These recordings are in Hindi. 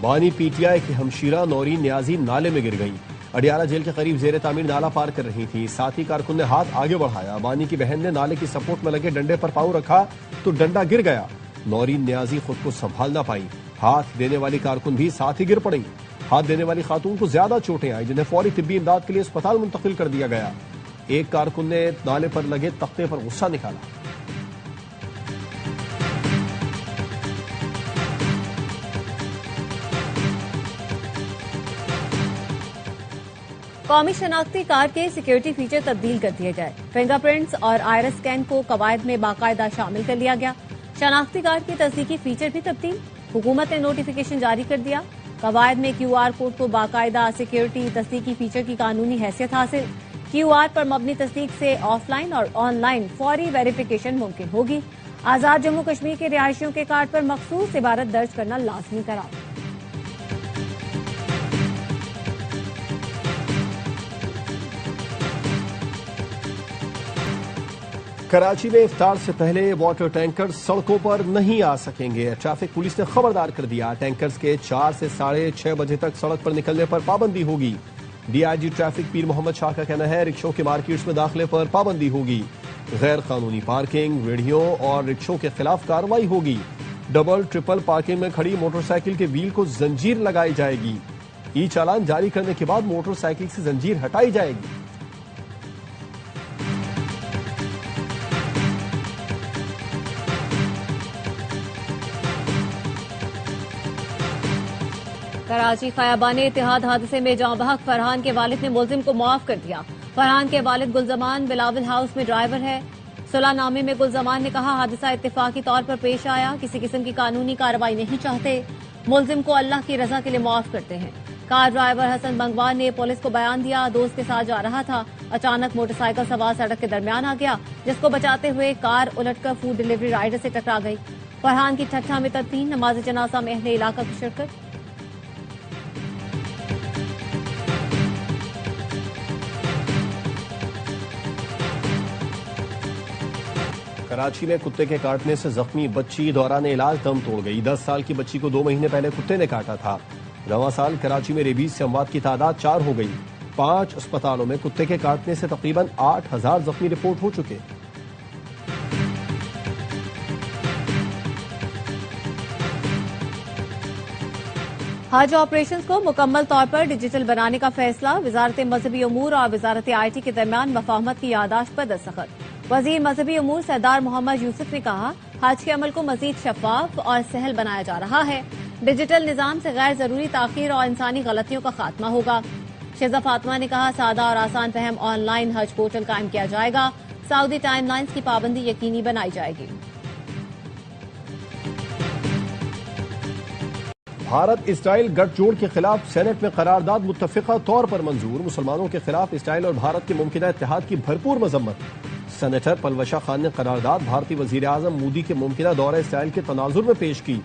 बानी पीटीआई की हमशीरा नौरीन न्याजी नाले में गिर गई। अडियाला जेल के करीब जेर तामीर नाला पार कर रही थी। साथी कारकुन ने हाथ आगे बढ़ाया। बानी की बहन ने नाले की सपोर्ट में लगे डंडे पर पांव रखा तो डंडा गिर गया। नौरीन न्याजी खुद को संभाल ना पाई। हाथ देने वाली कारकुन भी साथ ही गिर पड़ी। हाथ देने वाली खातून को ज्यादा चोटें आई, जिन्हें फौरी तिब्बी इमदाद के लिए अस्पताल मुंतकिल कर दिया गया। एक कारकुन ने नाले पर लगे तख्ते पर गुस्सा निकाला। कौमी शनाख्ती कार्ड के सिक्योरिटी फीचर तब्दील कर दिए गए। फिंगरप्रिंट्स और आयरस स्कैन को कवायद में बाकायदा शामिल कर लिया गया। शनाख्ती कार्ड की तस्दीकी फीचर भी तब्दील। हुकूमत ने नोटिफिकेशन जारी कर दिया। कवायद में QR कोड को बाकायदा सिक्योरिटी तस्दीकी फीचर की कानूनी हैसियत हासिल। QR पर मबनी तस्दीक से ऑफलाइन और ऑनलाइन फौरी वेरिफिकेशन मुमकिन होगी। आजाद जम्मू कश्मीर के रिहायशियों के कार्ड पर मखसूस इबारत दर्ज करना लाजमी करार। कराची में इफ्तार से पहले वाटर टैंकर सड़कों पर नहीं आ सकेंगे। ट्रैफिक पुलिस ने खबरदार कर दिया। टैंकर्स के 4 से 6:30 बजे तक सड़क पर निकलने पर पाबंदी होगी। DIG ट्रैफिक पीर मोहम्मद शाह का कहना है, रिक्शों के मार्केट्स में दाखिले पर पाबंदी होगी। गैर कानूनी पार्किंग, रेहड़ियों और रिक्शों के खिलाफ कार्रवाई होगी। डबल ट्रिपल पार्किंग में खड़ी मोटरसाइकिल के व्हील को जंजीर लगाई जाएगी। ई चालान जारी करने के बाद मोटरसाइकिल से जंजीर हटाई जाएगी। कराची खयाबाने इत्तेहाद हादसे में जाँ बहक फरहान के वालिद ने मुलजिम को मुआफ कर दिया। फरहान के वालिद गुलजमान बिलावल हाउस में ड्राइवर है। सुलहनामे में गुलजमान ने कहा, हादसा इत्तेफाकी तौर पर पेश आया, किसी किस्म की कानूनी कार्रवाई नहीं चाहते, मुलजिम को अल्लाह की रजा के लिए मुआफ करते हैं। कार ड्राइवर हसन बंगवान ने पुलिस को बयान दिया, दोस्त के साथ जा रहा था। अचानक मोटरसाइकिल सवार सड़क के दरमियान आ गया, जिसको बचाते हुए कार उलटकर फूड डिलीवरी राइडर से टकरा गई। फरहान की ठट्ठा में तदफीन, नमाज जनाजा में अहले इलाका की शिरकत। कराची में कुत्ते के काटने से जख्मी बच्ची दौरान इलाज दम तोड़ गई। 10 साल की बच्ची को 2 महीने पहले कुत्ते ने काटा था। रवां साल कराची में रेबीज से अमवात की तादाद 4 हो गई। 5 अस्पतालों में कुत्ते के काटने से तकरीबन 8000 जख्मी रिपोर्ट हो चुके। हज ऑपरेशन को मुकम्मल तौर पर डिजिटल बनाने का फैसला। वजारत मजहबी उमूर और वजारत IT के दरमियान मफाहमत की यादाश्त पर दस्तखत। वजीर मजहबी उमूर सरदार मोहम्मद यूसुफ ने कहा, हज के अमल को मजीद शफाफ और सहल बनाया जा रहा है। डिजिटल निजाम से गैर जरूरी ताखीर और इंसानी गलतियों का खात्मा होगा। शेजा फातिमा ने कहा, सादा और आसान फहम ऑनलाइन हज पोर्टल कायम किया जाएगा। सऊदी टाइमलाइंस की पाबंदी यकीनी बनाई जाएगी। भारत इसराइल गठजोड़ के खिलाफ सेनेट में करारदाद मुत्तफिका तौर पर मंजूर। मुसलमानों के खिलाफ इसराइल और भारत के मुमकिना इत्तेहाद की भरपूर मजम्मत। सेनेटर पलवशा खान ने करारदाद भारतीय वजीर आजम मोदी के मुमकिना दौरे इसराइल के तनाजुर में पेश की।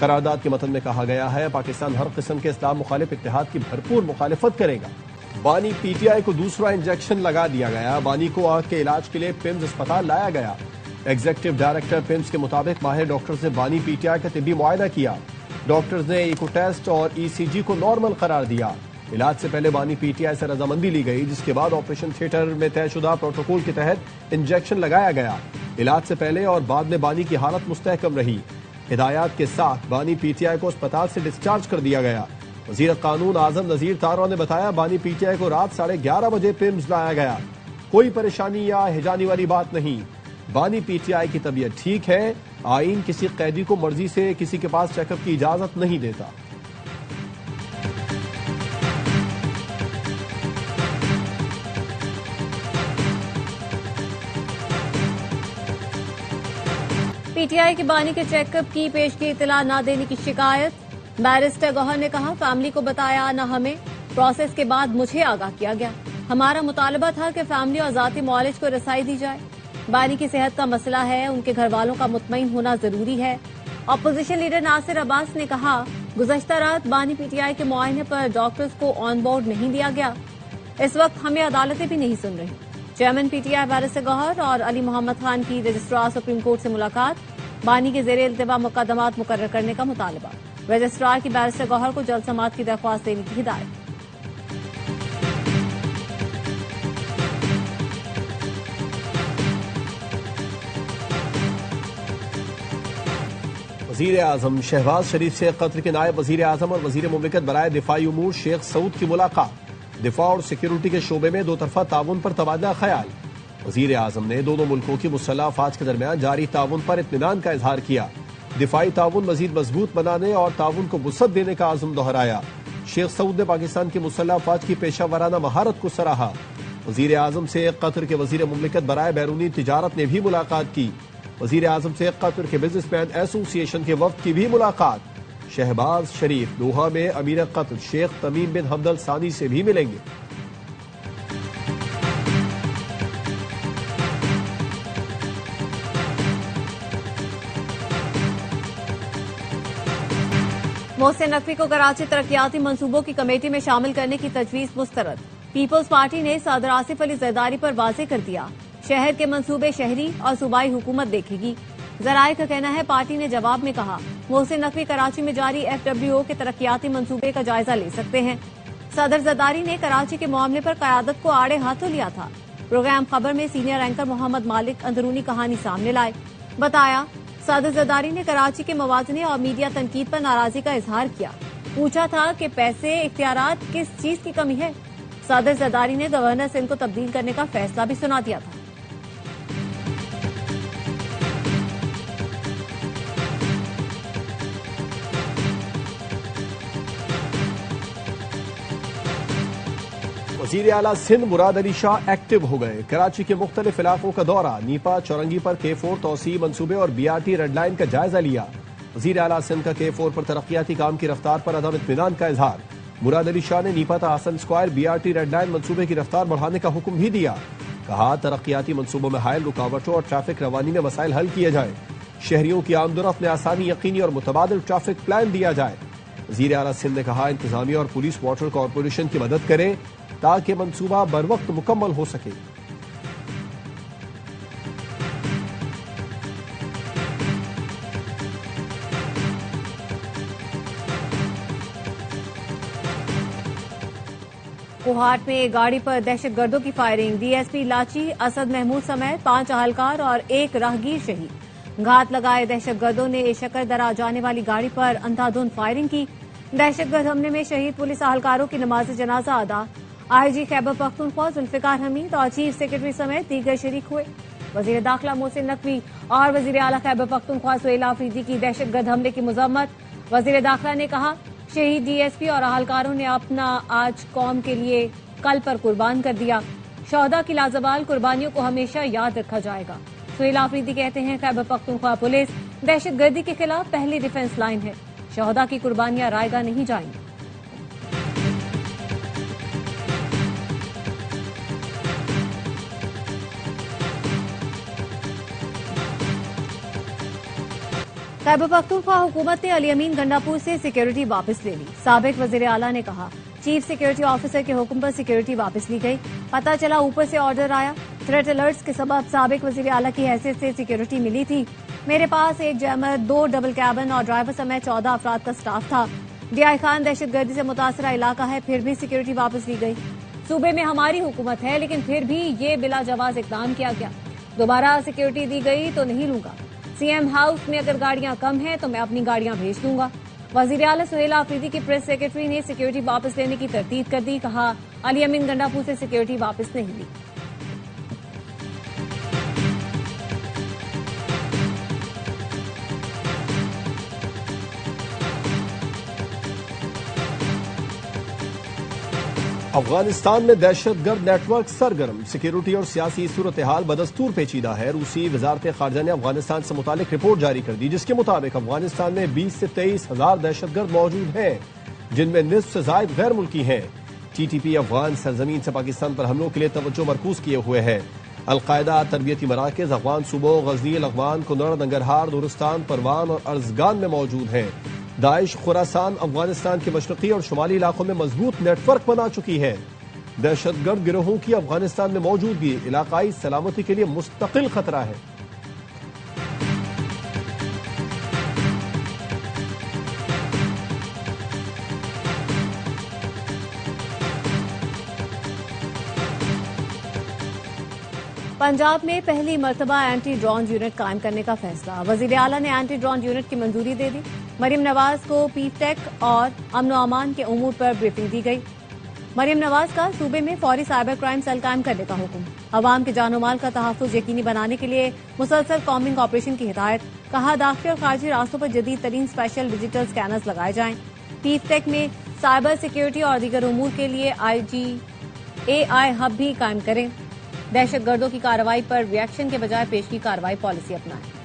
करारदाद के मतन में कहा गया है, पाकिस्तान हर किस्म के इस्लाम मुखालिफ इत्तेहाद की भरपूर मुखालिफत करेगा। बानी PTI को दूसरा इंजेक्शन लगा दिया गया। बानी को आंख के इलाज के लिए पिम्स अस्पताल लाया गया। एग्जीक्यूटिव डायरेक्टर पिम्स के मुताबिक माहिर डॉक्टर्स ने बानी PTI का तिब्बी मुआयना किया। डॉक्टर्स ने इको टेस्ट और ECG को नॉर्मल करार दिया। इलाज से पहले बानी PTI से रजामंदी ली गई, जिसके बाद ऑपरेशन थिएटर में तयशुदा प्रोटोकॉल के तहत इंजेक्शन लगाया गया। इलाज से पहले और बाद में बानी की हालत मुस्तहकम रही। हिदायत के साथ बानी PTI को अस्पताल से डिस्चार्ज कर दिया गया। वजीर कानून आजम नजीर तारा ने बताया, बानी PTI को रात 11:30 बजे पिम्स लाया गया। कोई परेशानी या हिजानी वाली बात नहीं। बानी PTI की तबीयत ठीक है। आईन किसी कैदी को मर्जी से किसी के पास चेकअप की इजाजत नहीं देता। PTI के बानी के चेकअप की पेशगी इतला न देने की शिकायत। बैरिस्टर गौहर ने कहा, फैमिली को बताया न हमें, प्रोसेस के बाद मुझे आगाह किया गया। हमारा मुतालबा था कि फैमिली और जाती मुआलिज को रसाई दी जाए। बानी की सेहत का मसला है, उनके घर वालों का मुतमईन होना जरूरी है। अपोजिशन लीडर नासिर अब्बास ने कहा, गुज़श्ता रात बानी PTI के मुआयने पर डॉक्टर्स को ऑन बोर्ड नहीं दिया गया। इस वक्त हमें अदालतें भी नहीं सुन रही। चेयरमैन PTI बैरिस्टर गौहर और अली मोहम्मद खान की रजिस्ट्रार सुप्रीम कोर्ट से मुलाकात। बानी के ज़ेरे इल्तिवा मुकदमात मुकर्रर करने का मुतालबा। रजिस्ट्रार की बैरिस्टर गौहर को जल्द समाअत की दरख्वास्त देने की हिदायत। वजीर आजम शहबाज शरीफ से कतर के नायब वजीर आजम और वजीर मुमलिकत बराए दिफाई उमूर शेख सऊद की मुलाकात। दिफा और सिक्योरिटी के शोबे में दो तरफा ताउन पर तबादला ख्याल। वजीर आजम ने दोनों मुल्कों की मुसल्लह अफवाज के दरमियान जारी ताउन पर इत्मीनान का इजहार किया। दिफाई ताउन मजीद मजबूत बनाने और ताउन को वुसअत देने का आज़म दोहराया। शेख सऊद ने पाकिस्तान की मुसल्लह अफवाज की पेशा वराना महारत को सराहा। वजीर आजम से कतर के वजीर मुमलिकत बराए बैरूनी तिजारत ने भी मुलाकात की। वजीर आजम से कतर के बिजनेसमैन एसोसिएशन के वफ्द की भी मुलाकात। शहबाज शरीफ दोहा में अमीर कतर शेख तमीम बिन हमद अल सानी से भी मिलेंगे। मोहसिन नकवी को कराची तरक्याती मंसूबों की कमेटी में शामिल करने की तजवीज मुस्तरद। पीपल्स पार्टी ने सदर आसिफ अली जरदारी पर वाज़ेह कर दिया, शहर के मंसूबे शहरी और सूबाई हुकूमत देखेगी। जराये का कहना है पार्टी ने जवाब में कहा मोहसिन नकवी कराची में जारी FWO के तरक्याती मंसूबे का जायजा ले सकते हैं। सदर जरदारी ने कराची के मामले पर क़यादत को आड़े हाथों लिया था। प्रोग्राम खबर में सीनियर एंकर मोहम्मद मालिक अंदरूनी कहानी सामने लाए। बताया सदर जरदारी ने कराची के मवाज़ने और मीडिया तनकीद पर नाराजगी का इजहार किया। पूछा था कि पैसे इख्तियारात किस चीज की कमी है। सदर जरदारी ने गवर्नर सिंध को तब्दील करने का फैसला भी सुना दिया था। वजीर आला सिंध मुराद अली शाह एक्टिव हो गए। कराची के मुख्तलिफ इलाकों का दौरा, नीपा चौरंगी पर K4 तोसी मंसूबे और BRT रेड लाइन का जायजा लिया। वजीर आला सिंध का K4 पर तरक्याती काम की रफ्तार पर अदम इत्मीनान का इजहार। मुराद अली शाह ने नीपा ता Hasan square BRT red line मंसूबे की रफ्तार बढ़ाने का हुक्म भी दिया। कहा तरक्याती मंसूबों में हायल रुकावटों और ट्रैफिक रवानी में मसाइल हल किए जाए। शहरियों की आमदोरफ्त में आसानी यकीनी और मुतबादिल ट्रैफिक प्लान दिया जाए। वजीर आला सिंध ने कहा इंतजामिया और पुलिस वाटर कॉरपोरेशन की मदद करे ताकि मंसूबा बर वक्त मुकम्मल हो सके। कोहाट में गाड़ी पर दहशतगर्दों की फायरिंग। DSP लाची असद महमूद समेत 5 अहलकार और 1 राहगीर शहीद। घात लगाए दहशतगर्दों ने शकरदरा जाने वाली गाड़ी पर अंधाधुंध फायरिंग की। दहशतगर्द हमले में शहीद पुलिस अहलकारों की नमाज जनाजा अदा। IG खैबर पख्तूनख्वा जुल्फिकार हमीद और चीफ सेक्रेटरी समेत दीगर शरीक हुए। वजीर दाखिला मोहसिन नकवी और वजीर आला खैबर पख्तूनख्वा सुहेल आफरीदी की दहशतगर्द हमले की मजम्मत। वजीर दाखिला ने कहा शहीद DSP और अहलकारों ने अपना आज कौम के लिए कल पर कुर्बान कर दिया। शोहदा की लाजवाल कुर्बानियों को हमेशा याद रखा जाएगा। सुहेल आफरीदी कहते हैं खैबर पख्तूनख्वा पुलिस दहशतगर्दी के खिलाफ पहली डिफेंस लाइन है। शोहदा की कुर्बानियां रायगा नहीं जाएंगी। खैबर पख्तूनख्वा हुकूमत ने अली अमीन गंडापुर से सिक्योरिटी वापस ले ली। साबिक वजीर आला ने कहा चीफ सिक्योरिटी ऑफिसर के हुक्म पर सिक्योरिटी वापस ली गई। पता चला ऊपर से ऑर्डर आया। थ्रेट अलर्ट्स के सबब साबिक वजीर आला की हैसियत से सिक्योरिटी मिली थी। मेरे पास 1 जैमर, 2 डबल कैबिन और ड्राइवर समेत 14 अफराद का स्टाफ था। DI खान दहशतगर्दी से मुतासरा इलाका है, फिर भी सिक्योरिटी वापस ली गई। सूबे में हमारी हुकूमत है लेकिन फिर भी ये बिला जवाज इकदाम किया गया। दोबारा सिक्योरिटी दी गई तो नहीं लूंगा। CM हाउस में अगर गाड़ियां कम हैं तो मैं अपनी गाड़ियां भेज दूंगा। वजीर आला सुहेल आफरीदी की प्रेस सेक्रेटरी ने सिक्योरिटी वापस लेने की तरतीब कर दी। कहा अली अमीन गंडापुर से सिक्योरिटी वापस नहीं ली। अफगानिस्तान में दहशतगर्द नेटवर्क सरगर्म, सिक्योरिटी और सियासी सूरत हाल बदस्तूर पेचीदा है। रूसी वजारत खारजा ने अफगानिस्तान से मुतालिक रिपोर्ट जारी कर दी जिसके मुताबिक अफगानिस्तान में 20 से 23 हजार दहशतगर्द मौजूद हैं, जिनमें निस्फ से जायद गैर मुल्की हैं। TTP अफगान सरजमीन से पाकिस्तान पर हमलों के लिए तवज्जो मरकूज किए हुए है। अलकायदा तरबियती मराकज अफगान सूबों गजनी, लगवान, कुनड़, नंगरहार, नूरिस्तान, परवान और अर्जगान में मौजूद हैं। दाइश खुरासान अफगानिस्तान के मशरकी और शुमाली इलाकों में मजबूत नेटवर्क बना चुकी है। दहशतगर्द गिरोहों की अफगानिस्तान में मौजूदगी इलाकाई सलामती के लिए मुस्तकिल खतरा है। पंजाब में पहली मर्तबा एंटी ड्रोन यूनिट कायम करने का फैसला। वजीर आला ने एंटी ड्रोन यूनिट की मंजूरी दे दी। मरियम नवाज को पीफटेक और अमन व अमान के उमूर पर ब्रीफिंग दी गई। मरियम नवाज का सूबे में फौरी साइबर क्राइम सेल कायम करने का हुक्म। अवाम के जानो माल का तहफ्फुज यकीनी बनाने के लिए मुसलसल कॉम्बिंग ऑपरेशन की हिदायत। कहा, दाखिली और खारजी रास्तों पर जदीद तरीन स्पेशल डिजिटल स्कैनर्स लगाए जाएं। पीफटेक में साइबर सिक्योरिटी और दीगर उमूर के लिए AI हब भी कायम करें। दहशतगर्दों की कार्रवाई पर रिएक्शन के बजाय पेश की कार्रवाई पॉलिसी अपनाएं।